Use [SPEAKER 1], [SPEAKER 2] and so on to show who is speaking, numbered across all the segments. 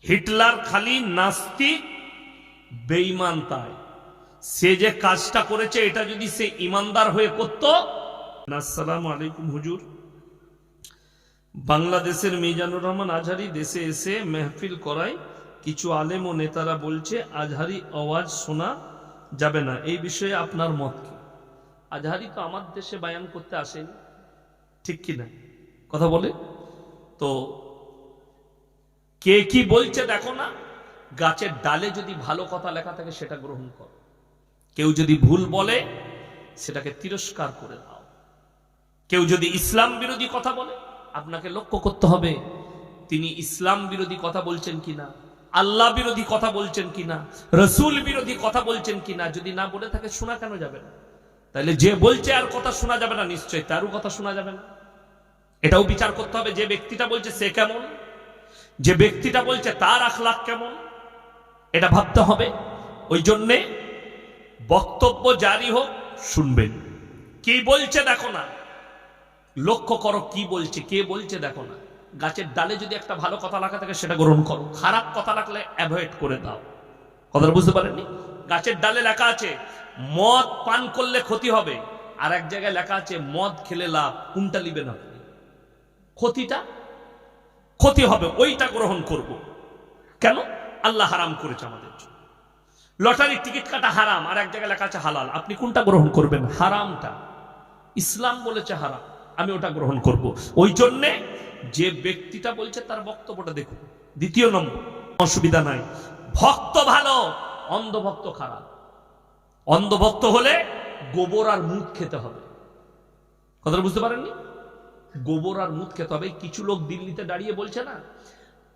[SPEAKER 1] Hitler খালি নাস্তিক বেঈমান, তাই সে যে কাজটা করেছে এটা যদি সে ইমানদার হয়ে করত। আসসালামু আলাইকুম হুজুর, বাংলাদেশের মিজানুর রহমান আজহারি দেশে এসে মেহফিল করায় কিছু আলেম ও নেতারা বলছে আজহারি আওয়াজ শোনা যাবে না, এই বিষয়ে আপনার মত কি? আজহারি তো আমার দেশে বায়ান করতে আসেনি, ঠিক কি না কথা বলে? তো কে কি বলছে দেখো না, গাছের ডালে যদি ভালো কথা লেখা থাকে সেটা গ্রহণ করো, কেউ যদি ভুল বলে সেটাকে তিরস্কার করে দাও। কেউ যদি ইসলাম বিরোধী কথা বলে আপনাকে লক্ষ্য করতে হবে তিনি ইসলাম বিরোধী কথা বলছেন কিনা, আল্লাহ বিরোধী কথা বলছেন কিনা, রসুল বিরোধী কথা বলছেন কিনা। যদি না বলে থাকে শোনা কেন যাবে না? তাহলে যে বলছে আর কথা শোনা যাবে না, নিশ্চয়ই তারও কথা শোনা যাবে না। এটাও বিচার করতে হবে যে ব্যক্তিটা বলছে সে কেমন, যে ব্যক্তিটা বলছে তার আখলাক কেমন, এটা ভাবতে হবে। ওই জন্যে বক্তব্য জারি হোক, শুনবেন। কি বলছে দেখো না, লক্ষ্য করো কি বলছে, কে বলছে দেখো না। গাছের ডালে যদি একটা ভালো কথা লেখা থাকে সেটা গ্রহণ করো, খারাপ কথা লাগলে অ্যাভয়েড করে দাও। কথাটা বুঝতে পারেননি? গাছের ডালে লেখা আছে মদ পান করলে ক্ষতি হবে, আর এক জায়গায় লেখা আছে মদ খেলে লাভ, কোনটা নিবেন আপনি? ক্ষতি হবে ওইটা গ্রহণ করব। কেন? আল্লাহ হারাম করেছে আমাদের জন্য। লটারির টিকিট কাটা হারাম, আর এক জায়গায় লেখা আছে হালাল, আপনি কোনটা গ্রহণ করবেন? হারামটা। ইসলাম বলেছে হারাম, আমি ওটা গ্রহণ করব। ওই জন্যে যে ব্যক্তিটা বলছে তার বক্তব্যটা দেখুন। দ্বিতীয় নম্বর, অসুবিধা নাই, ভক্ত ভালো, অন্ধভক্ত খারাপ। অন্ধভক্ত হলে গোবর আর মুখ খেতে হবে। কথাটা বুঝতে পারেননি? গোবর আর মুখ খেতে হবে। কিছু লোক দিল্লিতে দাঁড়িয়ে বলছে না,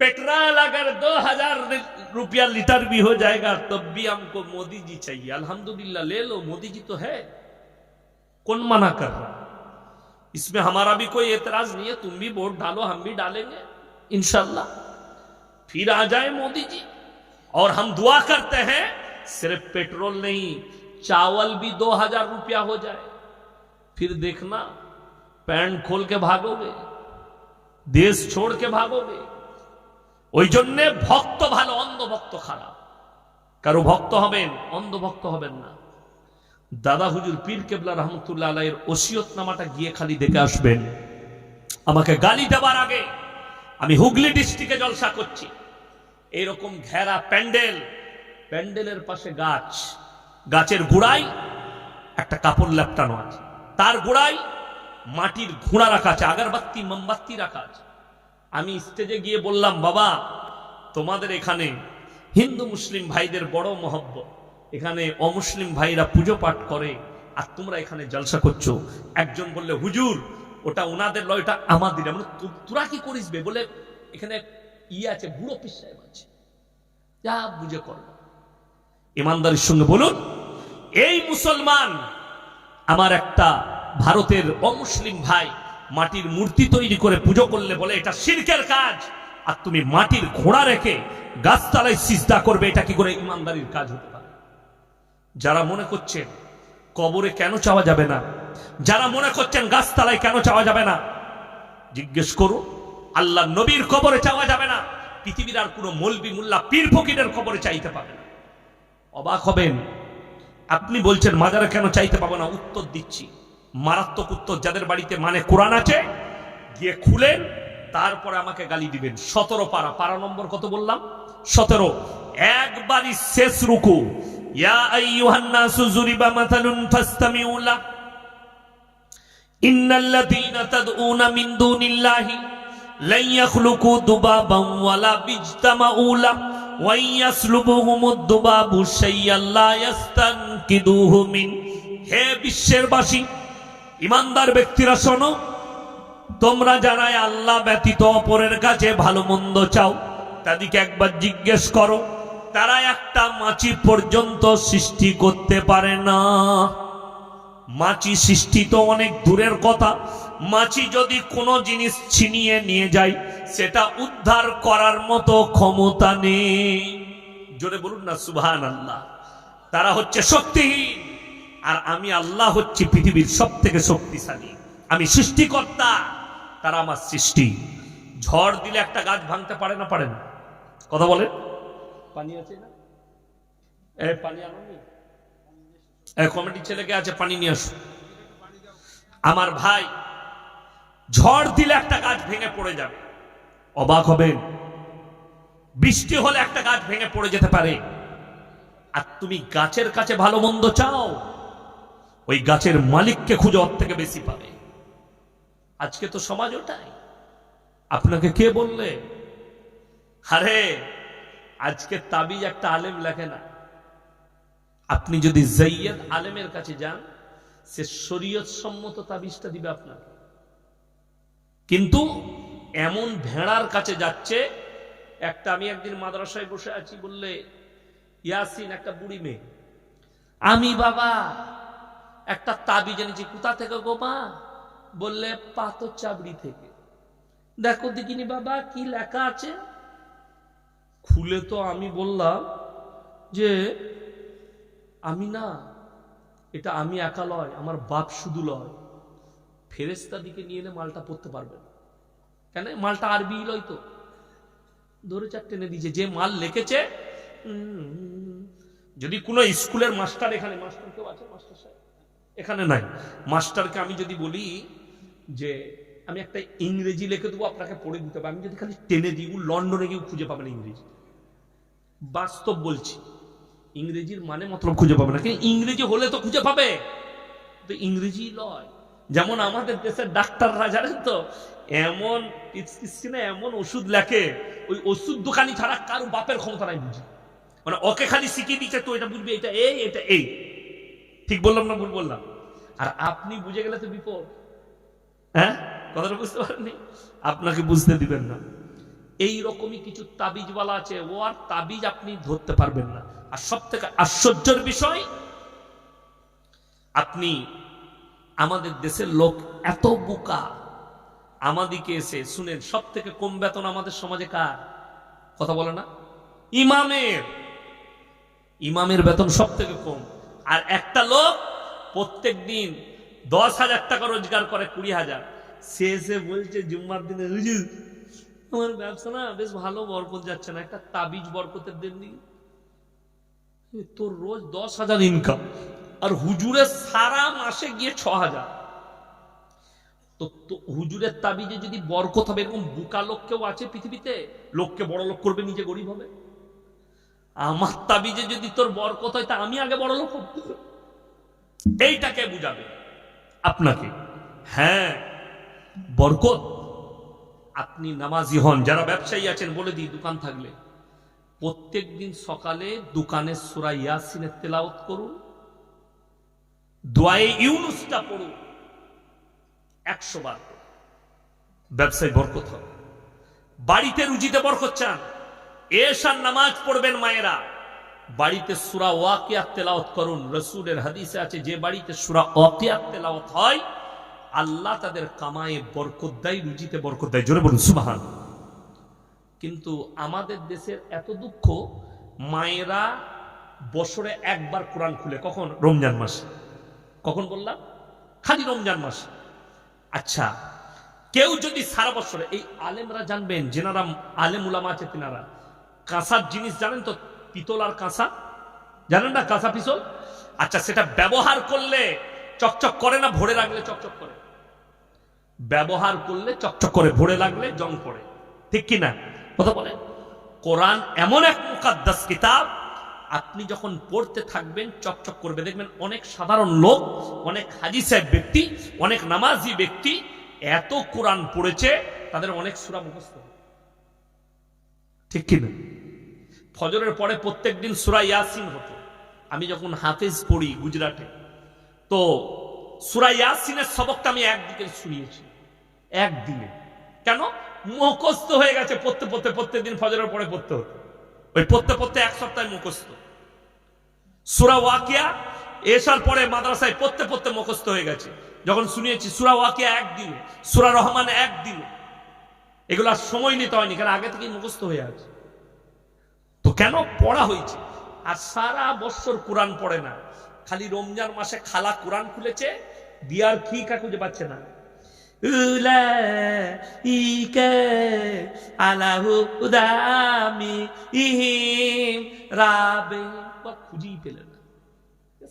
[SPEAKER 1] पेट्रोल अगर 2000 रुपया लीटर भी हो जाएगा तब भी हमको मोदी जी चाहिए। अल्हम्दुलिल्लाह ले लो, मोदी जी तो है, कौन मना कर रहा? इसमें हमारा भी कोई एतराज नहीं है, तुम भी वोट डालो, हम भी डालेंगे इंशाल्लाह, फिर आ जाए मोदी जी। और हम दुआ करते हैं सिर्फ पेट्रोल नहीं, चावल भी 2000 रुपया हो जाए, फिर देखना पैंट खोल के भागोगे, देश छोड़ के भागोगे। ওই জন্যে ভক্ত ভালো, অন্ধভক্ত খারাপ। কারো ভক্ত হবেন, অন্ধভক্ত হবেন না। দাদা হুজুর পীর কেবলা রহমতুল্লাহ আলাইহির ওসিয়তনামাটা গিয়ে খালি দেখে আসবেন। আমাকে গালি দেওয়ার আগে আমি হুগলি ডিস্ট্রিক্টে জলসা করছি, এইরকম ঘেরা প্যান্ডেল, প্যান্ডেলের পাশে গাছ, গাছের গোড়ায় একটা কাপড় লেপটানো আছে, তার গোড়ায় মাটির ঘোড়া রাখা আছে, আগরবাতি মোমবাতি রাখা আছে। আমি স্টেজে গিয়ে বললাম, বাবা তোমাদের এখানে হিন্দু মুসলিম ভাইদের বড় মহব্বত, এখানে অমুসলিম ভাইরা পুজো পাঠ করে আর তোমরা এখানে জলসা করছো। একজন বললে, হুজুর ওটা ওনাদের লয়, ওটা আমাদের। আমরা তোরা কি করিস বে? বলে এখানে আছে, বুড়ো পীর সাহেব আছে, যা বুঝে করো। ইমানদারির সঙ্গে বলুন, এই মুসলমান আমার একটা ভারতের অমুসলিম ভাই মাটির মূর্তি তৈরি করে পুজো করলে বলে এটা শিরকের কাজ, আর তুমি মাটির ঘোড়া রেখে গাছতলায় সিজদা করবে, এটা কি করে ইমানদারির কাজ হতে পারে? যারা মনে করছেন কবরে কেন চাওয়া যাবে না, যারা মনে করছেন গাছতলায় কেন চাওয়া যাবে না, জিজ্ঞেস করো আল্লাহ নবীর কবরে চাওয়া যাবে না, পৃথিবীর আর কোনো মৌলবি মুল্লা পীর ফকিরের কবরে চাইতে পাবে না। অবাক হবেন, আপনি বলছেন মাজারে কেন চাইতে পাবো না? উত্তর দিচ্ছি, মারাত্মক উত্তর। যাদের বাড়িতে মানে কোরআন আছে গিয়ে খুলেন, তারপরে আমাকে গালি দিবেন। 17 পারা, পারা নম্বর কত বললাম? 17। একবারই শেষ রুকু, ইয়া আইয়ুহান নাসু যুরিবা মাসালুন ফাসতামিউ লা ইন্নাল্লাযীনা তাদউনা মিন দুনিল্লাহি লা ইয়াখলুকু দুবাবান ওয়ালা বিজতামাউ লা ওয়া ইয়াসলুবুহুমুদ দুবাবু শাইআন লা ইস্তানকিদুহু মিন। হে বিশ্বের বাসী, ইমানদার ব্যক্তিরা শোনো, তোমরা যারা আল্লাহ ব্যতীত অপরের কাছে ভালো মন্দ চাও তাদেরকে একবার জিজ্ঞেস করো, তারা একটা মাছি পর্যন্ত সৃষ্টি করতে পারে না। মাছি সৃষ্টি তো অনেক দূরের কথা, মাছি যদি কোনো জিনিস ছিনিয়ে নিয়ে যায় সেটা উদ্ধার করার মতো ক্ষমতা নেই। জোরে বলুন না সুবহানাল্লাহ। তারা হচ্ছে শক্তিহীন, আর আমি আল্লাহ হচ্ছি পৃথিবীর সব থেকে শক্তিশালী। আমি সৃষ্টিকর্তা, তারা আমার সৃষ্টি। ঝড় দিলে একটা গাছ ভাঙতে পারে না? পারে না। কথা বলেন, পানি আছে না? পানি আনি, কমিটির ছেলেকে আছে, পানি নিয়ে আসো। আমার ভাই, ঝড় দিলে একটা গাছ ভেঙে পড়ে যাবে, অবাক হবেন। বৃষ্টি হলে একটা গাছ ভেঙে পড়ে যেতে পারে। আর তুমি গাছের কাছে ভালো মন্দ চাও, ওই গাছের মালিককে খুঁজে ওর থেকে বেশি পাবে। আজকে তো সমাজ ওটাই। আপনাকে কে বললে? আরে আজকে তাবিজ একটা আলেম লেখে না। আপনি যদি যাইয়দ আলেমের কাছে যান, সে শরীয়ত সম্মত তাবিজটা দিবে আপনাকে। কিন্তু এমন ভেড়ার কাছে যাচ্ছে, একটা, আমি একদিন মাদ্রাসায় বসে আছি, বললে ইয়াসিন, একটা বুড়ি মেয়ে, আমি বাবা একটা তাবিজ এনেছি। কোথা থেকে গো মা? বললে পাথর চাবড়ি থেকে। দেখো দেখিনি বাবা কি লেখা আছে। খুলে তো আমি বললাম যে আমি না, এটা আমি একা লয়, আমার বাপ শুধু লয়, ফেরেশতা দিকে নিয়ে এলে মালটা পড়তে পারবে না। কেন? মালটা আরবি লয় তো। ধরে চার টেনে দিয়েছে, যে মাল লিখেছে। যদি কোনো স্কুলের মাস্টার, এখানে মাস্টার কেউ আছে? মাস্টার সাহেব এখানে নাই। মাস্টারকে আমি যদি বলি যে আমি একটা ইংরেজি লিখে দেবো, আপনাকে পড়ে দিতে হবে, আমি যদি খালি টেনে দিই, লন্ডনে গিয়ে খুঁজে পাবেন ইংরেজি। বাস্তব বলছি, ইংরেজির মানে মতলব খুঁজে পাবে না। কিন্তু ইংরেজি হলে তো খুঁজে পাবে, তো ইংরেজি লয়। যেমন আমাদের দেশের ডাক্তাররা জানেন তো, এমন এমন ওষুধ লেখে, ওই ওষুধ দোকানি ছাড়া কারো বাপের ক্ষমতা নাই বুঝি। মানে ওকে খালি শিখিয়ে দিচ্ছে, তো এটা বুঝবি, এটা এই, এটা এই। ঠিক বললাম না ভুল বললাম? আর আপনি বুঝে গেলে তো বিপদ। হ্যাঁ, কথাটা বুঝতে পারেননি, আপনাকে বুঝতে দিবেন না। এই রকমই কিছু তাবিজওয়ালা আছে, ও আর তাবিজ আপনি ধরতে পারবেন না। আর সব থেকে আশ্চর্যের বিষয়, আপনি, আমাদের দেশের লোক এত বোকা, আমাদিকে এসে শুনেন, সব থেকে কম বেতন আমাদের সমাজে কার? কথা বলে না? ইমামের। ইমামের বেতন সব থেকে কম। আর একটা লোক প্রত্যেক দিন 10,000 টাকা রোজগার করে, 20,000। সে এসে বলছে জুম্মার দিনে, হুজুর আমার ব্যবসা না বেশ ভালো, বরকত যাচ্ছে না, একটা তাবিজ বরকতের দেননি। তোর রোজ 10,000 ইনকাম, আর হুজুরের সারা মাসে গিয়ে 6,000। তো হুজুরের তাবিজে যদি বরকত হবে, এরকম বোকা লোক কেউ আছে পৃথিবীতে? লোককে বড় লোক করবে, নিজে গরিব হবে। আমার তাবিজে যদি তোর বরকত হয়, তা আমি আগে বড় লোক হব। এইটাকে বুঝাবে আপনাকে। হ্যাঁ, বরকত। আপনি নামাজি হন, যারা ব্যবসায়ী আছেন বলে দিই, দোকান থাকলে প্রত্যেক দিন সকালে দোকানের সূরা ইয়াসিনের তেলাওয়াত করুন, দোয়ায়ে ইউনুসটা পড়ুন 100 বার। ব্যবসায় বরকত হবে। বাড়িতে রুজিতে বরকত চান, এশার নামাজ পড়বেন মায়েরা, বাড়িতে সূরা ওয়াকিয়াত তেলাওয়াত করুন। রাসূলের হাদিসে আছে, যে বাড়িতে সূরা ওয়াকিয়াত তেলাওয়াত হয়, আল্লাহ তাদের কামায়ে বরকত দেয়, রুজিতে বরকত দেয়। জোরে বলুন সুবহানাল্লাহ। কিন্তু আমাদের দেশের এত দুঃখ, মায়েরা বছরে একবার কোরআন খুলে, কখন? রমজান মাসে। কখন বললাম? খালি রমজান মাসে। আচ্ছা, কেউ যদি সারা বছরে, এই আলেমরা জানবেন, যেনারা আলেম উলামা আছে, তিনারা কাঁসার জিনিস জানেন তো, পিতল আর কাঁসা জানেন না? কাঁসা পিতল। আচ্ছা, সেটা ব্যবহার করলে চকচক করে না, ভরে রাখলে চকচক করে? ব্যবহার করলে চকচক করে, ভরে লাগলে জং পড়ে, ঠিক কি না? কথা বলে। কোরআন এমন এক মুকাদ্দাস কিতাব, আপনি যখন পড়তে থাকবেন চকচক করবে। দেখবেন অনেক সাধারণ লোক, অনেক হাজি সাহেব ব্যক্তি, অনেক নামাজি ব্যক্তি এত কোরআন পড়েছে, তাদের অনেক সূরা মুখস্থ, ঠিক কি না? ফজরের পরে প্রত্যেক দিন সূরা ইয়াসিন হতো। আমি যখন হাফেজ পড়ি গুজরাটে, তো সূরা ইয়াসিনের সবকটা আমি একদিকে শুনিয়েছি, একদিনে। কেন? মুখস্থ হয়ে গেছে, পড়তে পড়তে প্রত্যেক দিন ফজরের পরে পড়তে হতো। ওই পড়তে পড়তে এক সপ্তাহে মুখস্থ। সূরা ওয়াকিয়া এশার পরে মাদ্রাসায় পড়তে পড়তে মুখস্থ হয়ে গেছে, যখন শুনিয়েছি। সূরা ওয়াকিয়া একদিনে, সূরা রহমান একদিনে। এগুলো আর সময় নিতে হয়নি, কারণ আগে থেকেই মুখস্থ হয়ে আছে। তো কেন? পড়া হয়েছে। আর সারা বছর কোরআন পড়ে না, খালি রমজান মাসে খালা কোরআন খুলেছে, দিয়ার কি খুঁজে পাচ্ছে না। উলাইকা আলা হুদামি ইহিম রাবে, খুঁজেই পেলেন না।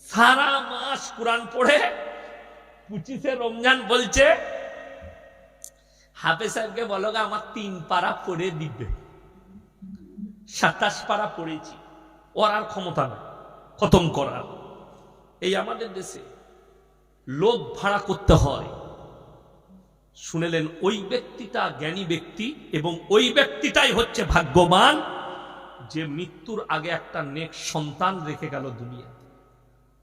[SPEAKER 1] সারা মাস কোরআন পড়ে 25শে রমজান বলছে হাফেজ সাহেবকে বলো আমার 3 পারা পড়ে দিবে। 27 পারা পড়েছি, ওর আর ক্ষমতা নেই খতম করার। এই আমাদের দেশে লোক ভাড়া করতে হয়। শুনেলেন, ওই ব্যক্তিটা জ্ঞানী ব্যক্তি এবং ওই ব্যক্তিটাই হচ্ছে ভাগ্যবান যে মৃত্যুর আগে একটা নেক সন্তান রেখে গেল দুনিয়া।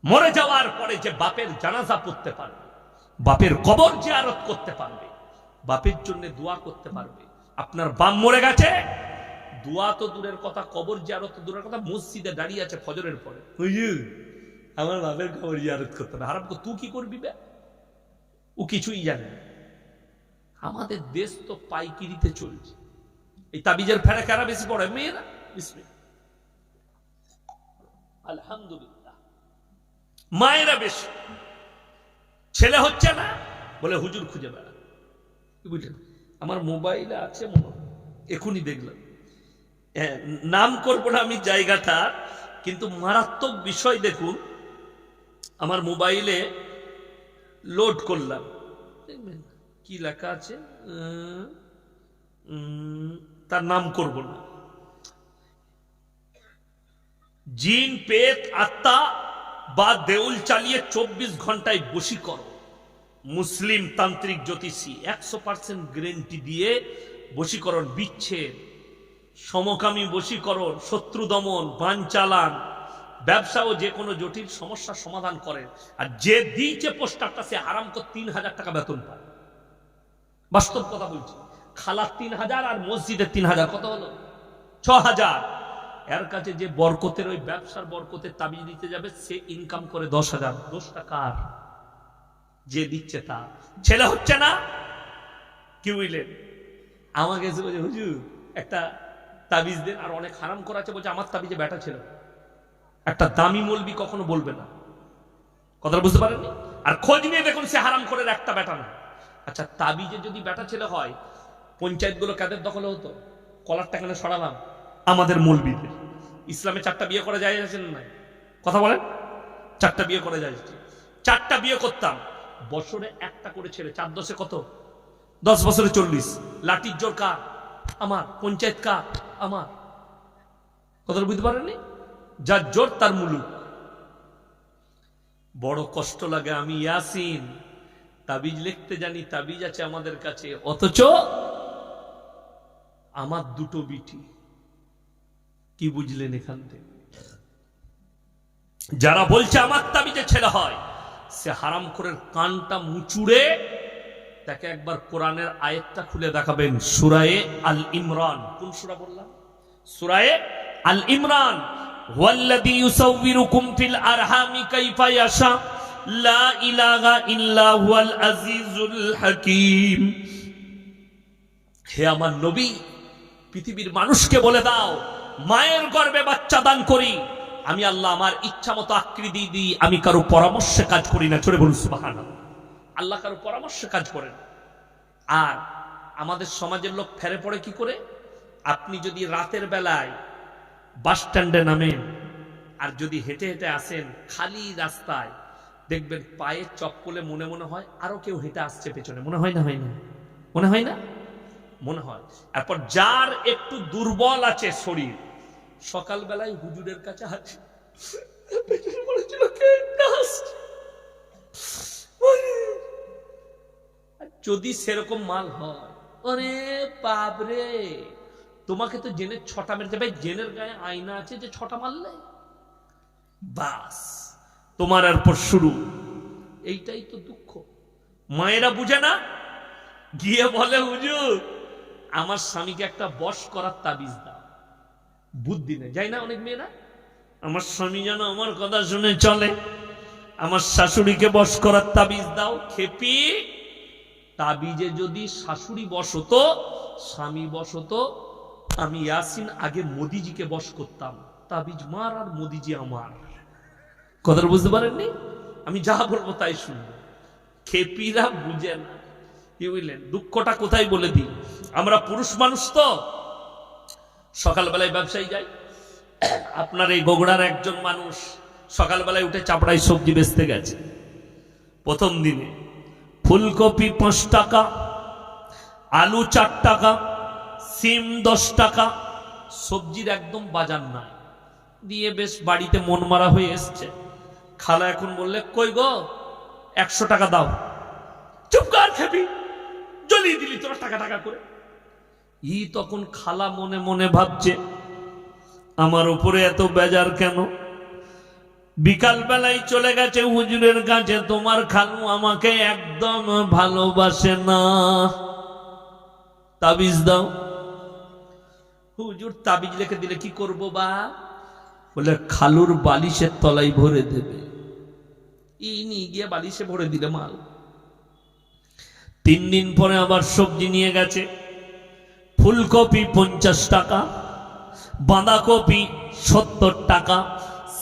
[SPEAKER 1] মরে যাওয়ার পরে যে বাপের জানাজা পড়তে পারবে, বাপের কবর জিয়ারত করতে পারবে, বাপের জন্য দোয়া করতে পারবে। আপনার বাপ মরে গেছে, দোয়া তো দূরের কথা, কবর জিয়ারত তো দূরের কথা, মসজিদে দাঁড়িয়ে আছে ফজরের পরে, হুজুর আমার বাপের কবর জিয়ারত করতে হবে। হারাম তুই কি করবি বে? ও কিছুই জানে না। আমাদের দেশ তো পাইকিরিতে চলছে। এই তাবিজের ফেরা কারা বেশি পড়ে? মেয়েরা। আলহামদুলিল্লাহ, মায়েরা বেশি। ছেলে হচ্ছে না বলে হুজুর খুঁজে বেড়া। বুঝলেন, আমার মোবাইলে আছে মনে হয়, এখনই দেখলাম, নাম করবো না আমি জায়গাটা, কিন্তু মারাত্মক বিষয়। দেখুন, আমার মোবাইলে লোড করলাম, দেখবেন কি লেখা আছে, তার নাম করব না। জিন, পেট, আত্মা বা দেউল চালিয়ে 24 ঘন্টায় বশীকরণ। মুসলিম তান্ত্রিক জ্যোতিষী 100% গ্যারান্টি দিয়ে বশীকরণ, বিচ্ছেদ, সমকামী বশীকরণ, শত্রু দমন, বান চালান, ব্যবসা ও যে কোনো জটিল সমস্যার সমাধান করেন। আর যে দিয়েছে পোস্টারটা সে হারাম করে 3000 টাকা বেতন পায়। বাস্তব কথা বলছি। খালার 3000 আর মসজিদের 3000, কত হলো? 6000। এর কাছে যে বরকতের, ওই ব্যবসার বরকতের তাবিজ দিতে যাবে, সে ইনকাম করে 10,000। 10 টাকার যে দিচ্ছে তা। ছেলে হচ্ছে না, কি বুঝলেন? আমাকে এসে বলছে হুজুর একটা তাবিজ দেন। আর অনেক হারাম করা আছে, বলছে আমার তাবিজে বেটা ছিল। একটা দামি মৌলবি কখনো বলবে না, কথাটা বুঝতে পারেননি? আর খোঁজ নিয়ে দেখুন, সে হারাম করে একটা বেটা না। আচ্ছা, তাবিজে যদি বেটা ছেলে হয়, পঞ্চায়েতগুলো কাদের দখলে হতো? কলারটা কেন সরালাম? আমাদের মৌলবিদের। ইসলামে 4টা বিয়ে করা যায় আছে না? কথা বলেন, 4টা বিয়ে করা যায়। 4টা বিয়ে করতাম, বছরে একটা করে ছেলে, 4 10 কত? 10 বছরে 40। লাঠির জোর কার? আমার। পঞ্চায়েত কার? আমার। কথাটা বুঝতে পারেননি? যার জোর তার মুলুক। বড় কষ্ট লাগে। আমি ইয়াসিন তাবিজ লিখতে জানি, তাবিজ আছে আমাদের কাছে, অথচ আমার 2টো বিটি। কি বুঝলেন এখান থেকে? যারা বলছে আমার তাবিজে ছেলে হয়, সে হারামখোরের কানটা মুচুড়ে তাকে একবার কোরআনের আয়াতটা খুলে দেখাবেন। সূরায়ে আল ইমরান। কোন সূরা বললাম? সূরায়ে আল ইমরান। ওয়াল্লাযী ইউসাউবিরুকুম ফিল আরহামি কাইফা ইয়াশা লা ইলাহা ইল্লা হুয়াল আজিজুল হাকীম। হে আমার নবী, পৃথিবীর মানুষকে বলে দাও, মায়ের গর্ভে বাচ্চা দান করি আমি আল্লাহ, আমার ইচ্ছা মতো আকৃতি দিই, আমি কারো পরামর্শে কাজ করি না। চলে বলুন সুবহানাল্লাহ। আল্লাহ কারো পরামর্শে কাজ করেন। আর আমাদের সমাজের লোক ফেরে পড়ে কি করে? আপনি যদি রাতের বেলায় বাস স্ট্যান্ডে নামেন আর যদি হেঁটে হেঁটে আসেন খালি রাস্তায়, দেখবেন পায়ের চপ্পলে মনে মনে হয় আরো কেউ হেঁটে আসছে পেছনে। মনে হয় না? হয় না? মনে হয় না? মনে হয়। এরপর যার একটু দুর্বল আছে শরীর, সকালবেলায় হুজুরের কাছে আছে, যদি সেরকম মাল হয়, আরে বাপরে, তোমাকে তো জেনের 6টা মেরে যাবে। জেনের গায়ে আয়না আছে যে 6টা মারলে বাস তোমার এরপর শুরু। এইটাই তো দুঃখ। মায়েরা বুঝে না, গিয়ে বলে হুজুর আমার স্বামীকে একটা বশ করার তাবিজ দাও। বুদ্ধি নেই, যাই না অনেক মেয়েরা, আমার স্বামী যেন আমার কথা শুনে চলে, আমার শাশুড়িকে বশ করার তাবিজ দাও। খেপি, তাবিজে যদি শাশুড়ি বশ হতো, স্বামী বশ হতো, আমি ইয়াসিন আগে মোদিজিকে বশ করতাম। তাবিজ মার আর মোদিজি আমার। কথাটা বুঝতে পারেননি? আমি যা বলবো তাই শুনবো। খেপিরা বুঝে না। কি বুঝলেন, দুঃখটা কোথায় বলে দিই, আমরা পুরুষ মানুষ তো সকালবেলায় ব্যবসায়ী যাই। আপনার এই বগুড়ার একজন মানুষ সকালবেলায় উঠে চাপড়ায় সবজি বেচতে গেছে। প্রথম দিনে ফুলকপি 5 টাকা, আলু 4 টাকা, সিম 10 টাকা, সবজির একদম বাজার নাই। দিয়ে বেশ বাড়িতে মন মারা হয়ে এসছে। খালা এখন বললে, কই গো 100 টাকা দাও। চুপ কর খেপি, জ্বলিয়ে দিলি তোরা টাকা টাকা করে। তখন খালা মনে মনে ভাবছে, আমার উপরে এত বেজার কেন? বিকাল বেলায় চলে গেছে হুজুরের কাছে, তোমার খালু আমাকে একদম ভালোবাসে না, তাবিজ দাও। হুজুর তাবিজ লিখে দিলে কি করবো বা? বলে খালুর বালিশের তলায় ভরে দেবে। নিয়ে গিয়ে বালিশে ভরে দিলে মাল। 3 দিন পরে আবার সবজি নিয়ে গেছে। ফুলকপি 50 টাকা, বাঁধাকপি 70 টাকা,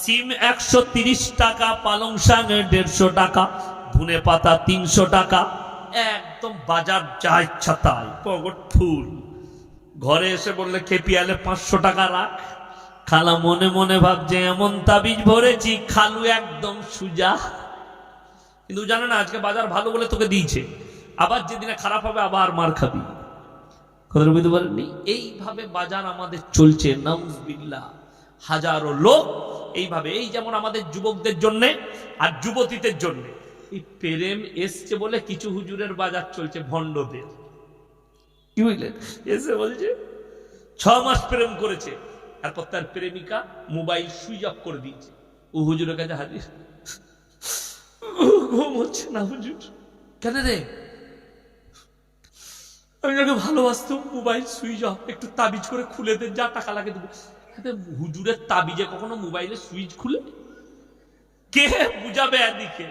[SPEAKER 1] সিম 130 টাকা, পালং শাক 150 টাকা, ধনে পাতা 300 টাকা। একদম বাজার যা ইচ্ছা তাই, পকেট ফুল। ঘরে এসে বললে, খেপিয়ালে 500 টাকা রাখ। খালা মনে মনে ভাবছে, এমন তাবিজ ভরেছি খালু একদম সুজা। কিন্তু জানে না আজকে বাজার ভালো বলে তোকে দিয়েছে, আবার যেদিনে খারাপ হবে আবার মার খাবি। কথা বুঝতে পারেননি? এইভাবে বাজার আমাদের চলছে, নাউজুবিল্লাহ। হাজারো লোক এইভাবে, এই যেমন আমাদের যুবকদের জন্য আর যুবতীদের জন্য এই প্রেম এসছে বলে কিছু হুজুরের বাজার চলছে ভণ্ডদের। কি বুঝলেন? এসে বলছে 6 মাস প্রেম করেছে, তারপর তার প্রেমিকা মোবাইল সুইচ অফ করে দিয়েছে। ও হুজুরের কাছে হাজির, ঘুম হচ্ছে না হুজুর। কেন রে? আমি যাকে ভালোবাসতাম, মোবাইল সুইচ অফ, একটু তাবিজ করে খুলে দেন, যা টাকা লাগে দেবো। হুজুরের তাবিজে কখনো মোবাইলে সুইচ খুলে? কে বুঝাবে এদিকে?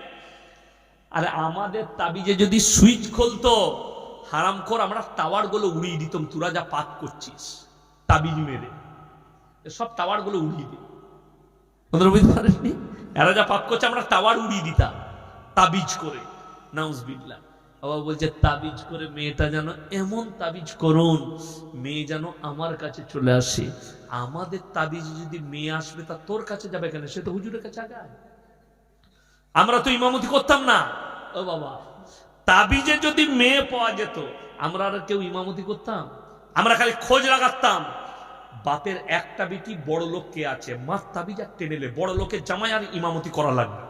[SPEAKER 1] আরে আমাদের তাবিজে যদি সুইচ খুলতো, হারামখোর আমরা টাওয়ার গুলো উড়িয়ে দিতাম। তোরা যা পাপ করছিস তাবিজ মেরে, সব টাওয়ার গুলো উড়িয়ে দিই। বুঝতে পারেননি? এরা যা পাপ করছে আমরা টাওয়ার উড়িয়ে দিতাম তাবিজ করে। নাউজুবিল্লাহ। বাবা বলছে তাবিজ করে মেয়েটা যেন এমন তাবিজ করুন, মেয়ে যেন আমার কাছে চলে আসে। আমাদের তাবিজ যদি মেয়ে আসবে, তা তোর কাছে যাবে কেন? সে তো হুজুরের কাছে আগায়। আমরা তো ইমামতি করতাম না। ও বাবা, তাবিজে যদি মেয়ে পাওয়া যেত, আমরা আর কেউ ইমামতি করতাম? আমরা খালি খোঁজ লাগাতাম, বাপের একটা বেটি বড় লোক কে আছে, মার তাবিজ আর টেনেলে বড় লোকের জামাই আর ইমামতি করা লাগবে।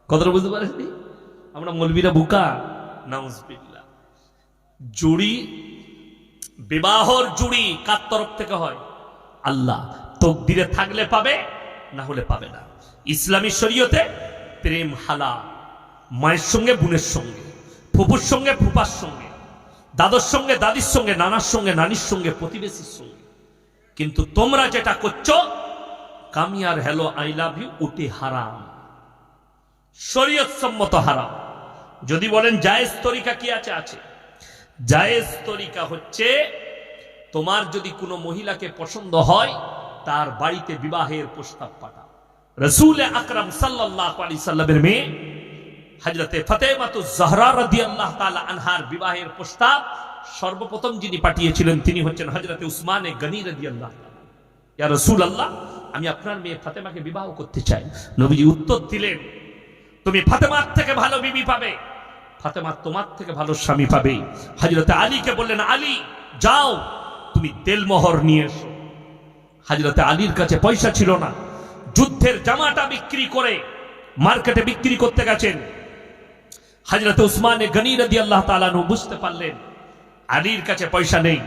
[SPEAKER 1] কথাটা বুঝতে পারেননি? আমরা মৌলবীরা বুকা। নাউজুবিল্লাহ। জুড়ি, বিবাহর জুড়ি কার তরফ থেকে হয়? আল্লাহ। তকদিরে থাকলে পাবে, না হলে পাবে না। ইসলামী শরীয়তে প্রেম হালাল। মায়ের সঙ্গে বোনের সঙ্গে, ফুপুর সঙ্গে ফুপার সঙ্গে, দাদর সঙ্গে দাদির সঙ্গে, নানার সঙ্গে নানির সঙ্গে, প্রতিবেশীর সঙ্গে। কিন্তু তোমরা যেটা করছো, কামিয়ার হ্যালো আই লাভ ইউ, ওটি হারাম, শরীয়ত সম্মত হারাম। যদি বলেন জায়েজ তরিকা কি আছে? আছে। জায়েজ তরিকা হচ্ছে, তোমার যদি কোনো মহিলাকে পছন্দ হয়, তার বাড়িতে বিবাহের প্রস্তাব পাঠাও। রাসূল আকরাম সাল্লাল্লাহু আলাইহি সাল্লামের মেয়ে হযরতে ফাতেমাতুজ জাহরা রাদিয়াল্লাহু তাআলা আনহার বিবাহের প্রস্তাব সর্বপ্রথম যিনি পাঠিয়েছিলেন তিনি হচ্ছেন হযরতে উসমানে গনি রাদিয়াল্লাহু তাআলা। ইয়া রাসূলুল্লাহ, আমি আপনার মেয়ে ফাতেমাকে বিবাহ করতে চাই। নবীজি উত্তর দিলেন, তুমি ফাতেমার থেকে ভালো বিবি পাবে, ফাতেমা তোমার থেকে ভালো স্বামী পাবে। হযরতে আলীকে বললেন, আলী যাও তুমি তেলমোহর নিয়ে এসো। হযরতে আলীর কাছে পয়সা ছিল না, যুদ্ধের জামাটা বিক্রি করে মার্কেটে বিক্রি করতে গেছেন। হযরতে উসমানে গনি রাদিয়াল্লাহু তাআলা আনহু বুঝতে পারলেন আলীর কাছে পয়সা নেই,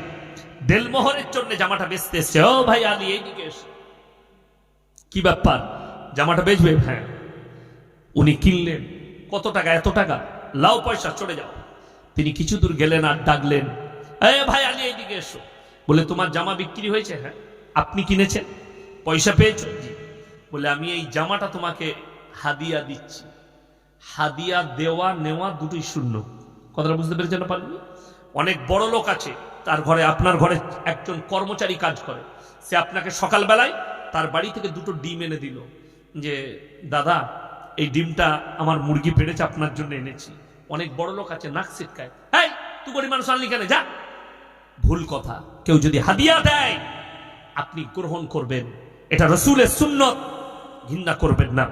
[SPEAKER 1] তেলমোহরের জন্য জামাটা বেচতে এসেছে। ও ভাই আলী, এইদিকে এসো। কি ব্যাপার, জামাটা বেচবে? হ্যাঁ। উনি কিনলেন। কত টাকা? এত টাকা। লাও পয়সা, চলে যাও। তিনি কিছু দূর গেলেন আর ডাকলেন, এ ভাই আলী, এইদিকে এসো। বলে, তোমার জামা বিক্রি হয়েছে? হ্যাঁ। আপনি কিনেছেন? পয়সা পেয়েছো? জি। বলে, আমি এই জামাটা তোমাকে হাদিয়া দিচ্ছি। হাদিয়া দেওয়া নেওয়া দুটোই শূন্য। কথাটা বুঝতে পেরেছেন না পারেননি? অনেক বড় লোক আছে, তার ঘরে, আপনার ঘরে একজন কর্মচারী কাজ করে, সে আপনাকে সকালবেলায় তার বাড়ি থেকে 2টো ডিম এনে দিল, যে দাদা এই ডিমটা আমার মুরগি পেড়েছে, আপনার জন্য এনেছি। অনেক বড় লোক আছে নাক ছিটকায়, এই তুই গরিব মানুষ আনলি কেন, যা। ভুল কথা। কেউ যদি হাদিয়া দেয় আপনি গ্রহণ করবেন, এটা রাসূলের সুন্নত, ঘৃণা করবেন না।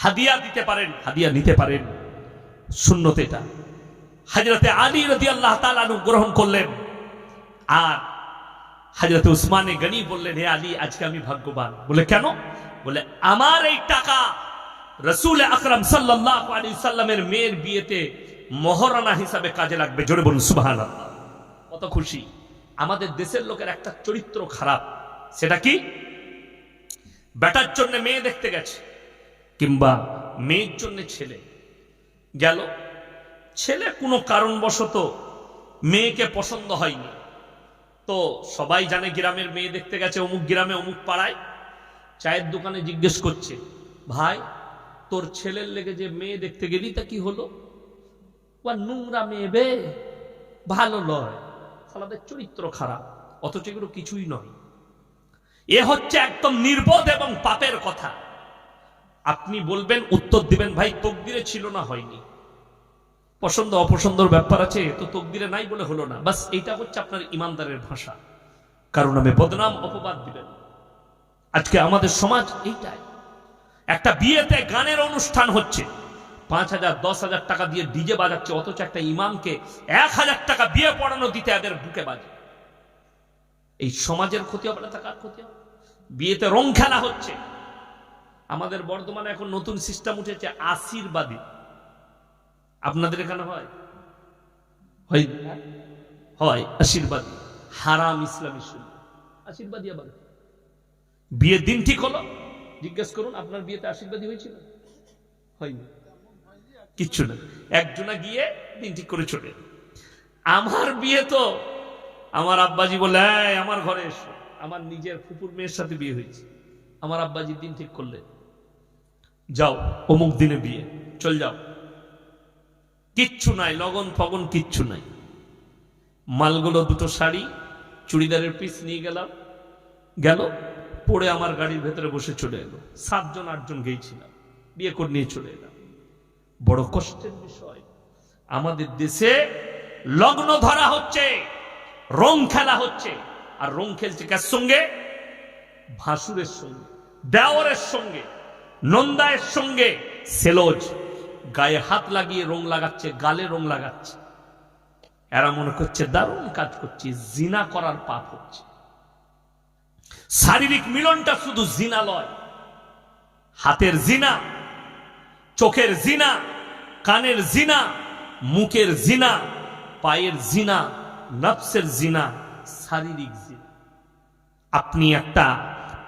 [SPEAKER 1] হাদিয়া দিতে পারেন, হাদিয়া নিতে পারেন, সুন্নত এটা। হযরতে আলী রাদিয়াল্লাহু তাআলা আনহু গ্রহণ করলেন, আর হযরতে উসমানে গনি বললেন, হে আলী আজকে আমি ভাগ্যবান। বলে কেন? বলে আমার এই টাকা রাসূল আকরাম সাল্লাল্লাহু আলাইহি সাল্লামের মেয়ের বিয়েতে মহারণা হিসাবে কাজে লাগবে। জোরে বলুন সুবহানাল্লাহ। কত খুশি। আমাদের দেশের লোকের একটা চরিত্র খারাপ, সেটা কি? বেটার জন্য মেয়ে দেখতে গেছে, কিংবা মেয়ের জন্য ছেলে গেল, ছেলে কোনো কারণবশত মেয়েকে পছন্দ হয়নি, তো সবাই জানে গ্রামের মেয়ে দেখতে গেছে অমুক গ্রামে অমুক পাড়ায়, চায়ের দোকানে জিজ্ঞেস করছে, ভাই তোর ছেলের লেগে যে মেয়ে দেখতে গেলি তা কি হলো? ও নোংরা মেয়ে বে, ভালো লয়, সালাদের চরিত্র খারাপ। অথচ এগুলো কিছুই নয়, এ হচ্ছে একদম নির্বোধ এবং পাপের কথা। আপনি বলবেন, উত্তর দিবেন, ভাই তকদিরে ছিল না, হয়নি, পছন্দ অপছন্দর ব্যাপার আছে, তো তকদিরে নাই বলে হলো না, বাস। এইটা হচ্ছে আপনার ইমানদারের ভাষা, কারণ আমি বদনাম অপবাদ দিবেন। আজকে আমাদের সমাজ এইটাই। একটা বিয়েতে গানের অনুষ্ঠান হচ্ছে, 5,000 10,000 টাকা দিয়ে ডিজে বাজাচ্ছে, অথচ একটা ইমামকে 1,000 টাকা বিয়ে পড়ানো দিতে এদের বুকে বাজে। এই সমাজের ক্ষতি হবে না, তা কার ক্ষতি হবে? বিয়েতে রং খেলা হচ্ছে। আমাদের বর্ধমানে এখন নতুন সিস্টেম উঠেছে আশীর্বাদী। আপনাদের এখানে হয়? হয় আশীর্বাদী, হারাম ইসলামী সুন্নাহ। আশীর্বাদী আবার বিয়ের দিন ঠিক হলো, জিজ্ঞেস করুন আপনার বিয়েতে আশীর্বাদী হয়েছিল? হয়নি, কিচ্ছু না। একজনা গিয়ে দিন ঠিক করে চলে। আমার বিয়ে তো আমার আব্বাজি বলে, আমার ঘরে এসো, আমার নিজের ফুপুর মেয়ের সাথে বিয়ে হয়েছে, আমার আব্বাজি দিন ঠিক করলে, যাও অমুক দিনে বিয়ে, চল যাও। কিচ্ছু নাই, লগন ফগন কিচ্ছু নাই। মালগুলো দুটো শাড়ি চুড়িদারের পিস নিয়ে গেল পরে আমার গাড়ির ভেতরে বসে চলে এলো। 7 জন 8 জন গেছিলাম, বিয়ে করে নিয়ে চলে এলাম। বড় কষ্টের বিষয়, আমাদের দেশে লগ্ন ধরা হচ্ছে, রং খেলা হচ্ছে। আর রং খেলছে কার সঙ্গে? ভাসুরের সঙ্গে, দেওরের সঙ্গে, নন্দায়ের সঙ্গে। সেলোজ গায়ে হাত লাগিয়ে রং লাগাচ্ছে, গালে রং লাগাচ্ছে। এরা মনে করছে দারুণ কাজ করছে, জিনা করার পাপ হচ্ছে। শারীরিক মিলনটা শুধু জিনা লয়, হাতের জিনা, চোখের জিনা, কানের জিনা, মুখের জিনা, পায়ের জিনা, নফসের জিনা, শারীরিক জিনা। আপনি একটা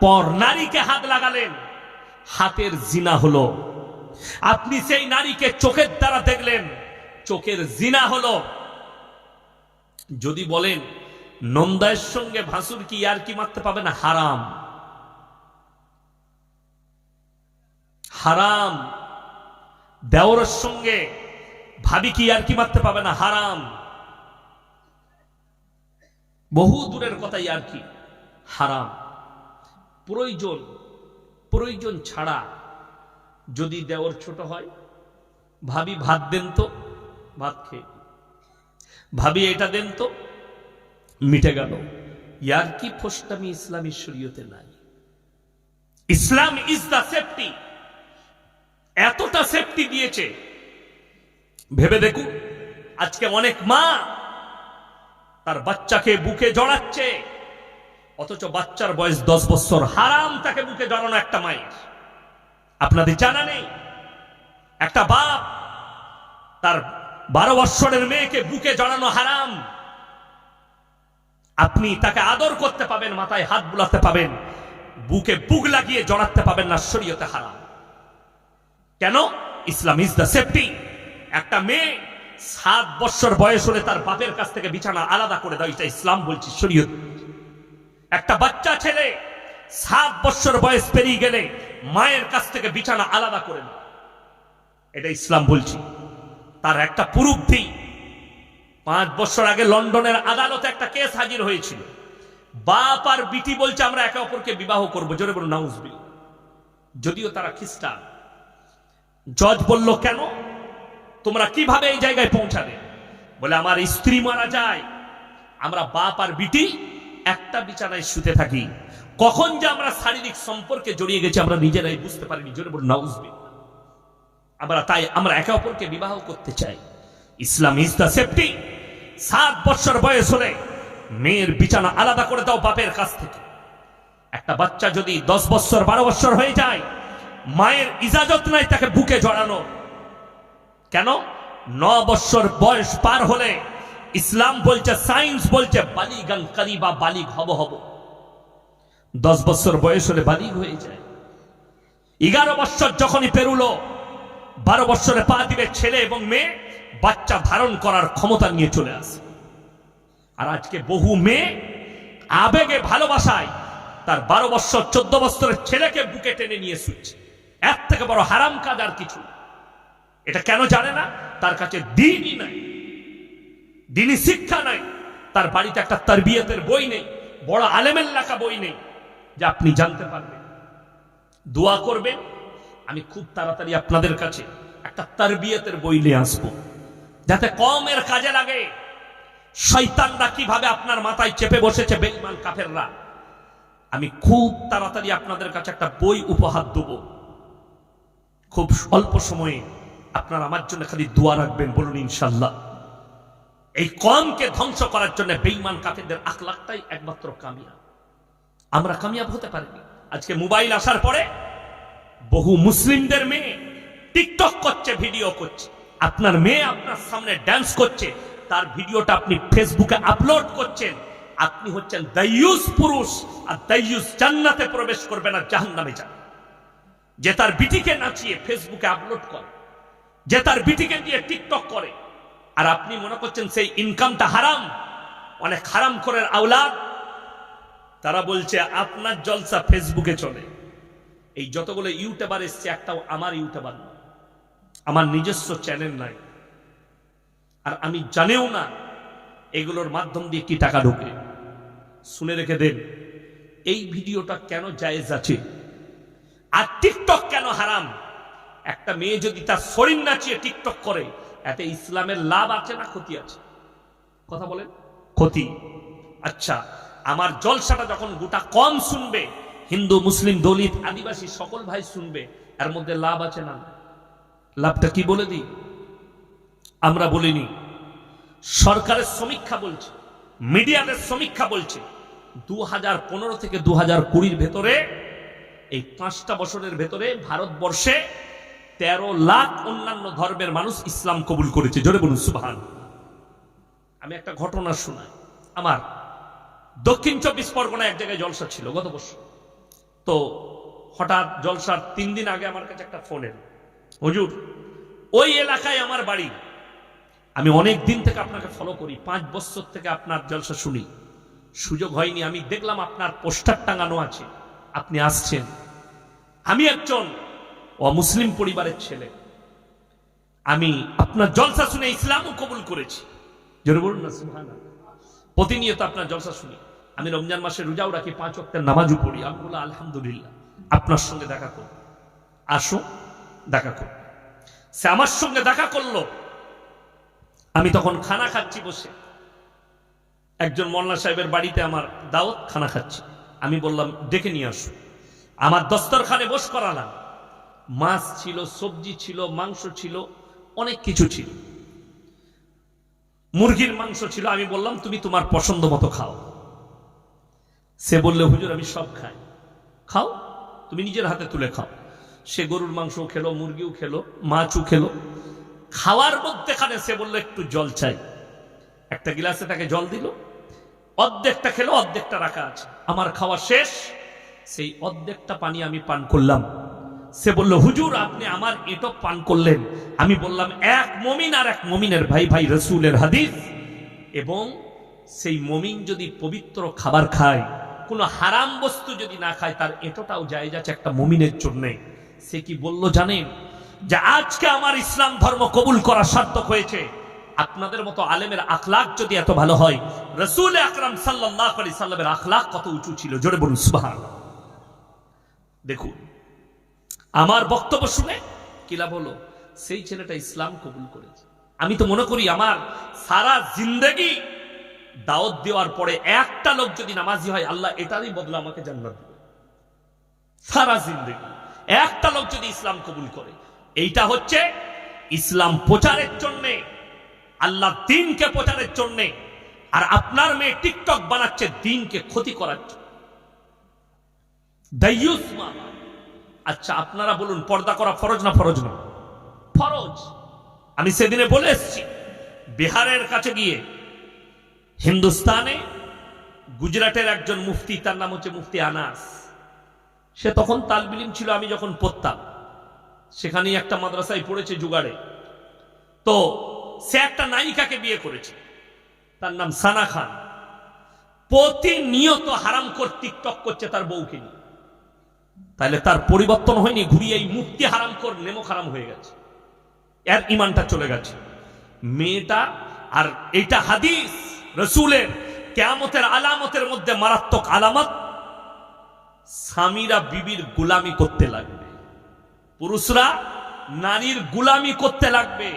[SPEAKER 1] পর নারীকে হাত লাগালেন, হাতের জিনা হলো। আপনি সেই নারীকে চোখের দ্বারা দেখলেন, চোখের জিনা হলো। যদি বলেন নন্দায়ের সঙ্গে ভাসুর কি আর কি মারতে পাবে না, হারাম, হারাম। দেওরের সঙ্গে ভাবি কি আর কি মারতে পাবে না, হারাম। বহু দূরের কথা, আর কি হারাম। প্রয়োজন ছাড়া যদি দেওর ছোট হয়, ভাবি ভাত দেন তো, ভাত খেয়ে, ভাবি এটা দেন তো, মিটে গেল। ইয়ার কি ফোস্টামি ইসলামী শরীয়তে নাই। ইসলাম ইজ দা সেফটি। এতটা সেফটি দিয়েছে, ভেবে দেখুন। আজকে অনেক মা তার বাচ্চাকে বুকে জড়াচ্ছে, অথচ বাচ্চার বয়স 10 বছর। হারাম তাকে বুকে জড়ানো একটা মায়ের। আপনাদের জানা নেই? একটা বাপ তার 12 বছরের মেয়েকে বুকে জড়ানো হারাম। আপনি তাকে আদর করতে পাবেন, মাথায় হাত বুলাতে পাবেন, বুকে বুক লাগিয়ে জড়াতে পাবেন না, শরীয়তে হারাম। কেন? ইসলাম ইজ দ্য সেফটি। একটা মেয়ে 7 বছর বয়স হলে তার বাপের কাছ থেকে বিছানা আলাদা করে দাও, এটা ইসলাম বলছি, শরীয়ত। একটা বাচ্চা ছেলে 7 বছর বয়স পেরিয়ে গেলে মায়ের কাছ থেকে বিছানা আলাদা করে দাও, এটা ইসলাম বলছি। তার একটা প্রুফ দিই। 5 বছর আগে লন্ডনের আদালতে একটা কেস হাজির হয়েছিল। বাপ আর বিটি বলছে আমরা একে অপরকে বিবাহ করবো, জোরে বলুন নাউজুবিল্লাহ। যদিও তারা খ্রিস্টান। জজ বলল কেন? তোমরা কিভাবে এই জায়গায় পৌঁছাবে? বলে আমার স্ত্রী মারা যায়, আমরা বাপ আর বিটি একটা বিছানায় শুতে থাকি, কখন যে আমরা শারীরিক সম্পর্কে জড়িয়ে গেছি আমরা নিজেরাই বুঝতে পারিনি। জোরে বলুন নাউজুবিল্লাহ। আমরা একে অপরকে বিবাহ করতে চাই। ইসলাম ইজ দ্য সেফটি। 7 বছর বয়স হলে মেয়ের বিছানা আলাদা করে দাও বাপের কাছ থেকে। একটা বাচ্চা যদি 10 বছর 12 বছর হয়ে যায়, মায়ের ইজাজত নাই তাকে বুকে জড়ানো। কেন? 9 বছর বয়স পার হলে ইসলাম বলছে, সায়েন্স বলছে বালিগান করিবা, বালিগ হব। 10 বছর বয়স হলে বালিগ হয়ে যায়। 11 বছর যখনই পেরুলো, 12 বছরে পা দিবে ছেলে এবং মেয়ে, বাচ্চা ধারণ করার ক্ষমতা নিয়ে চলে আসে। আর আজকে বহু মেয়ে আবেগে ভালোবাসায় তার 12 বছর 14 বছরের ছেলেকে বুকে টেনে নিয়ে শুচ্ছে। এর থেকে বড় হারাম কাজ আর কিছু। এটা কেন জানে না? তার কাছে দ্বীনই নাই, দ্বীনি শিক্ষা নাই। তার বাড়িতে একটা তারবিয়তের বই নেই, বড় আলেমের লেখা বই নেই যে আপনি জানতে পারবেন। দোয়া করবেন, আমি খুব তাড়াতাড়ি আপনাদের কাছে একটা তারবিয়তের বই নিয়ে আসবো, যাতে কমের কাজে লাগে। শয়তানরা কিভাবে আপনার মাথায় চেপে বসেছে, বেঈমান কাফেররা। আমি খুব তাড়াতাড়ি আপনাদের কাছে একটা বই উপহার দেব। খুব অল্প সময়ে আপনারা আমার জন্য খালি দোয়া রাখবেন, বলুন ইনশাআল্লাহ। এই কমকে ধ্বংস করার জন্য বেঈমান কাফেরদের আখলাকটাই একমাত্র কামিয়াব। আমরা কামিয়াব হতে পারিনি। আজকে মোবাইল আসার পরে বহু মুসলিমদের মেয়ে টিকটক করছে, ভিডিও করছে। আপনার মেয়ে আপনার সামনে ড্যান্স করছে, তার ভিডিওটা আপনি ফেসবুকে আপলোড করছেন। আপনি হচ্ছেন দাইয়ুস পুরুষ, আর দাইয়ুস জান্নাতে প্রবেশ করবে না, জাহান্নামে যাবে। যে তার বিটিকে নাচিয়ে ফেসবুকে আপলোড করে, যে তার বিটিকে দিয়ে টিকটক করে, আর আপনি মনে করছেন সেই ইনকামটা হারাম। অনেক হারাম করার আওলাদ, তারা বলছে আপনার জলসা ফেসবুকে চলে। এই যতগুলো ইউটিউবার এসছে, একটাও আমার ইউটিউবার নয়, আমার নিজস্ব চ্যানেল নাই। আর আমি জানেও না এগুলোর মাধ্যম দিয়ে কি টাকা ঢোকে। শুনে রেখে দেন, এই ভিডিওটা কেন জায়েজ আছে আর টিকটক কেন হারাম। একটা মেয়ে যদি তার শরীর নাচিয়ে টিকটক করে, এতে ইসলামের লাভ আছে না ক্ষতি আছে? কথা বলেন। ক্ষতি। আচ্ছা, আমার জলসাটা যখন গোটা কম শুনবে, হিন্দু মুসলিম দলিত আদিবাসী সকল ভাই শুনবে, এর মধ্যে লাভ আছে না? লাভটা কি বলে দিই? আমরা বলিনি, সরকারের সমীক্ষা বলছে, মিডিয়াদের সমীক্ষা বলছে, 2015 থেকে 2020 ভেতরে, এই 5টা বছরের ভেতরে ভারতবর্ষে 13 লাখ অন্যান্য ধর্মের মানুষ ইসলাম কবুল করেছে। জোরে বলুন সুবহান। আমি একটা ঘটনা শোনাই। আমার দক্ষিণ 24 পরগনায় এক জায়গায় জলসা ছিল গত বছর। তো হঠাৎ জলসার 3 দিন আগে আমার কাছে একটা ফোন এলো, হুজুর ওই এলাকায় আমার বাড়ি, আমি অনেক দিন থেকে আপনাকে ফলো করি, 5 বছর থেকে আপনার জলসা শুনি, সুযোগ হয়নি। আমি দেখলাম আপনার পোস্টার টাঙানো আছে, আপনি আসছেন। আমি একজন অমুসলিম পরিবারের ছেলে, আমি আপনার জলসা শুনে ইসলামও কবুল করেছি। জোরে বলুন না সুবহানাল্লাহ। প্রতিনিয়ত আপনার জলসা শুনি। আমি রমজান মাসে রোজাও রাখি, 5 ওয়াক্তের নামাজও পড়ি। আমি বললাম আলহামদুলিল্লাহ, আপনার সঙ্গে দেখা করব, আসো দেখা করব। সে আমার সঙ্গে দেখা করলো। আমি তখন খানা খাচ্ছি বসে, একজন মোল্লা সাহেবের বাড়িতে আমার দাওয়াত, খানা খাচ্ছি। আমি বললাম ডেকে নিয়ে আসো। আমার দস্তরখানে বস করালাম। মাছ ছিল, সবজি ছিল, মাংস ছিল, অনেক কিছু ছিল, মুরগির মাংস ছিল। আমি বললাম তুমি তোমার পছন্দ মতো খাও। সে বললে হুজুর আমি সব খাই। খাও, তুমি নিজের হাতে তুলে খাও। সে গরুর মাংসও খেলো, মুরগিও খেলো, মাছও খেলো। খাওয়ার মধ্যেখানে সে বললো একটু জল চাই। একটা গিলাসে তাকে জল দিল, অর্ধেকটা খেলো, অর্ধেকটা রাখা আছে। আমার খাওয়া শেষ, সেই অর্ধেকটা পানি আমি পান করলাম। সে বলল হুজুর আপনি আমার এটো পান করলেন। আমি বললাম এক মুমিন আর এক মুমিনের ভাই ভাই রাসূলের হাদিস, এবং সেই মুমিন যদি পবিত্র খাবার খায়, কোনো হারাম বস্তু যদি না খায়, তার এটোটাও জায়েজ আছে একটা মুমিনের জন্য। সে কি বলল জানেন? যে আজকে আমার ইসলাম ধর্ম কবুল করা সার্থক হয়েছে। আপনাদের মতো আলেমের আখলাক যদি এত ভালো হয়, রাসূল আকরাম সাল্লাল্লাহু আলাইহি সাল্লামের আখলাক কত উঁচু ছিল। জোরে বলুন সুবহানাল্লাহ। দেখুন আমার বক্তব্য শুনে কি লাভ হলো? সেই ছেলেটা ইসলাম কবুল করেছে। আমি তো মনে করি আমার সারা জিন্দেগি দাওয়াত দেওয়ার পরে একটা লোক যদি নামাজি হয়, আল্লাহ এটারই বদলা আমাকে জান্নাত দেবে। সারা জিন্দেগি একটা লোক যদি ইসলাম কবুল করে, এইটা হচ্ছে ইসলাম প্রচারের জন্য, আল্লাহ দ্বীনকে প্রচারের জন্য। আর আপনার মেয়ে টিকটক বানাচ্ছে দ্বীনকে ক্ষতি করার জন্য। দাইয়ুস মা। আচ্ছা আপনারা বলুন, পর্দা করা ফরজ না ফরজ না? ফরজ। আমি সেদিনে বলে এসেছি, বিহারের কাছে গিয়ে হিন্দুস্তানে গুজরাটের একজন মুফতি, তার নাম হচ্ছে মুফতি আনাস। সে তখন তালবিল ইলম ছিল, আমি যখন পড়তাম সেখানেই একটা মাদ্রাসায় পড়েছে জুগাড়ে। তো সে একটা নায়িকাকে বিয়ে করেছে, তার নাম সানা খান। প্রতিনিয়ত হারামখোর টিকটক করছে তার বউকে নিয়ে। তাহলে তার পরিবর্তন হয়নি, ঘুরিয়ে এই মুফতি হারামখোর নেমক হারাম হয়ে গেছে, এর ইমানটা চলে গেছে। মেয়েটা, আর এটা হাদিস রাসূলের, কিয়ামতের আলামতের মধ্যে মারাত্মক আলামত, স্বামীরা বিবির গোলামি করতে লাগবে, পুরুষরা নারীর গোলামি করতে লাগবে।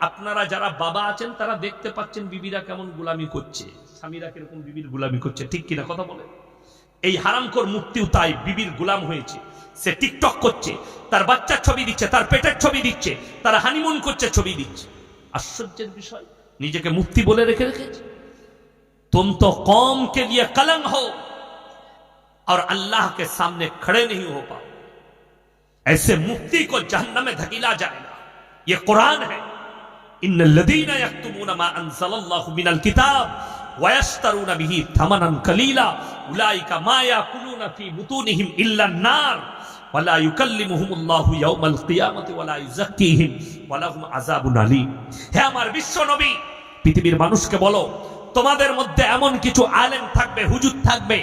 [SPEAKER 1] আপনারা যারা বাবা আছেন তারা দেখতে পাচ্ছেন বিবিরা কেমন গোলামি করছে, স্বামীরা কিরকম বিবির গোলামি করছে, ঠিক কিনা কথা বলে? এই হারামখোর মুফতিও তাই বিবির গোলাম হয়েছে। সে টিকটক করছে, তার বাচ্চার ছবি দিচ্ছে, তার পেটের ছবি দিচ্ছে, তারা হানিমুন করছে, ছবি দিচ্ছে। আশ্চর্যের বিষয়, নিজেকে মুফতি বলে রেখেছে। तुम तो कौम के लिए कलंक हो और अल्लाह के सामने खड़े नहीं हो पाओ। ऐसे मुफ्ती को जहन्नम में धकेला जाएगा। ये कुरान है, इन्नल्लज़ीना यक्तुमूना मा अंज़लल्लाहु मिनल किताब व यश्तरूना बिही थमनन कलीला उलाइका मा याकुलूना फी बुतूनिहिम इल्ला अन्नार व ला युकल्लिमुहुमुल्लाहु यौमल कियामति व ला युज़क्कीहिम व लहुम আযাবুন আলীম। হে আমার বিশ্ব নবী, পৃথিবীর মানুষকে বলো, তোমাদের মধ্যে এমন কিছু আলেম থাকবে, হুজুর থাকবে,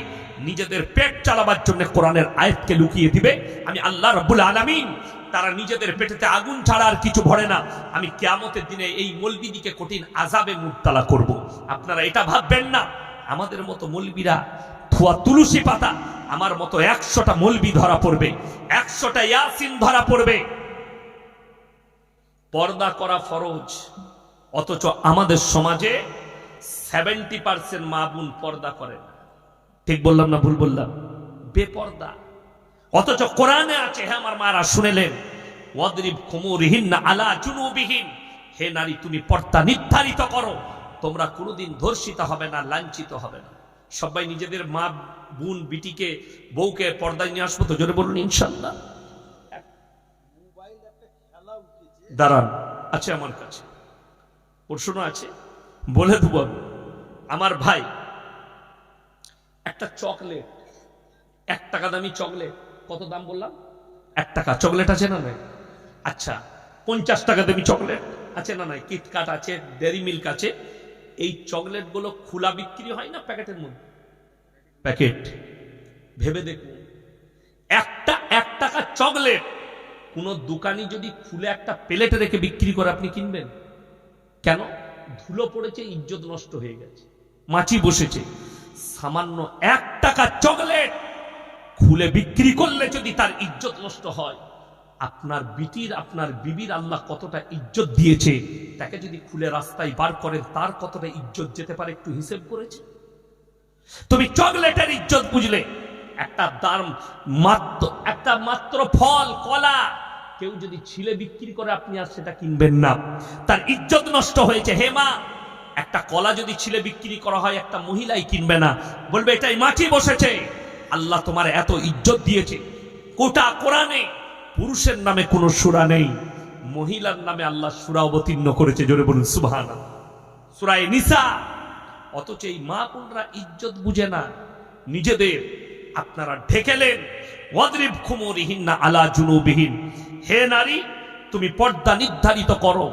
[SPEAKER 1] নিজেদের পেট চালাবার জন্য কোরআনের আয়াতকে লুকিয়ে দিবে। আমি আল্লাহ রাব্বুল আলামিন তারা নিজেদের পেটেতে আগুন ছাড়া আর কিছু ভরে না। আমি কিয়ামতের দিনে এই মৌলবীদিকে কঠিন আযাবে মুবতালা করব। আপনারা এটা ভাববেন না আমাদের মতো মৌলবীরা থুয়া তুলসী পাতা, আমার মতো 100টা মৌলবী ধরা পড়বে, 100টা ইয়াসিন ধরা পড়বে। পর্দা করা ফরজ, অথচ আমাদের সমাজে 70% মা বোন পর্দা করে না। ঠিক বললাম না ভুল বললাম? বেপর্দা। অথচ কোরআনে আছে, হে আমার মারা শুনেলেন, ওয়াদরিব খুমুরিহিন্না আলা জুনুবিহিন, হে নারী তুমি পর্দা নির্ধারিত করো, তোমরা কোনোদিন ধর্ষিত হবে না, লাঞ্ছিত হবে না। সবাই নিজেদের মা বোন বিটিকে বউকে পর্দায় নিয়ে আসবো তো? জোরে বলুন ইনশাআল্লাহ। দাঁড়ান, আছে আমার কাছে, প্রশ্ন আছে, বলে দেব। আমার ভাই একটা চকলেট, 1 টাকা দামি চকলেট, কত দাম বললাম? 1 টাকা। চকলেট আছে না নাই? আচ্ছা 50 টাকা দামি চকলেট আছে না নাই? কিটকাট আছে, ডেরি মিল্ক আছে। এই চকলেট গুলো খোলা বিক্রি হয় না প্যাকেটের মধ্যে? প্যাকেট। ভেবে দেখুন, একটা 1 টাকা চকলেট কোন দোকানি যদি খুলে একটা প্লেটে রেখে বিক্রি করে, আপনি কিনবেন কেন? ধুলো পড়েছে, ইজ্জত নষ্ট হয়ে গেছে, মাছি বসেছে। সামান্য 1 টাকা চকলেট খুলে বিক্রি করলে যদি তার ইজ্জত নষ্ট হয়, আপনার বিটির, আপনার বিবির আল্লাহ কতটা ইজ্জত দিয়েছে, তাকে যদি খুলে রাস্তায় বার করেন তার কতটা ইজ্জত যেতে পারে, একটু হিসেব করেছে? তুমি চকলেটের ইজ্জত বুঝলে, একটা দাম মাত্র, একটা মাত্র ফল কলা কেউ যদি ছিলে বিক্রি করে, আপনি আর সেটা কিনবেন না, তার ইজ্জত নষ্ট হয়েছে। হে মা, একটা কলা যদি ছিলে বিক্রি করা হয়, একটা মহিলাই কিনবে না, বলবে এটাই মাছি বসেছে। আল্লাহ তোমার এত ইজ্জত দিয়েছে, গোটা কোরআনে পুরুষের নামে কোনো সূরা নেই, মহিলার নামে আল্লাহ সূরা অবতীর্ণ করেছে। জোরে বলুন সুবহানাল্লাহ, সূরা নিসা। অথচ এই মা বোনরা ইজ্জত বুঝে না, নিজেদের আপনারা ঢেকেলেন। ওয়াদরিব খুমুরিহিন্না আলা জুনুবিহিন, হে নারী তুমি পর্দা নির্ধারিত করো,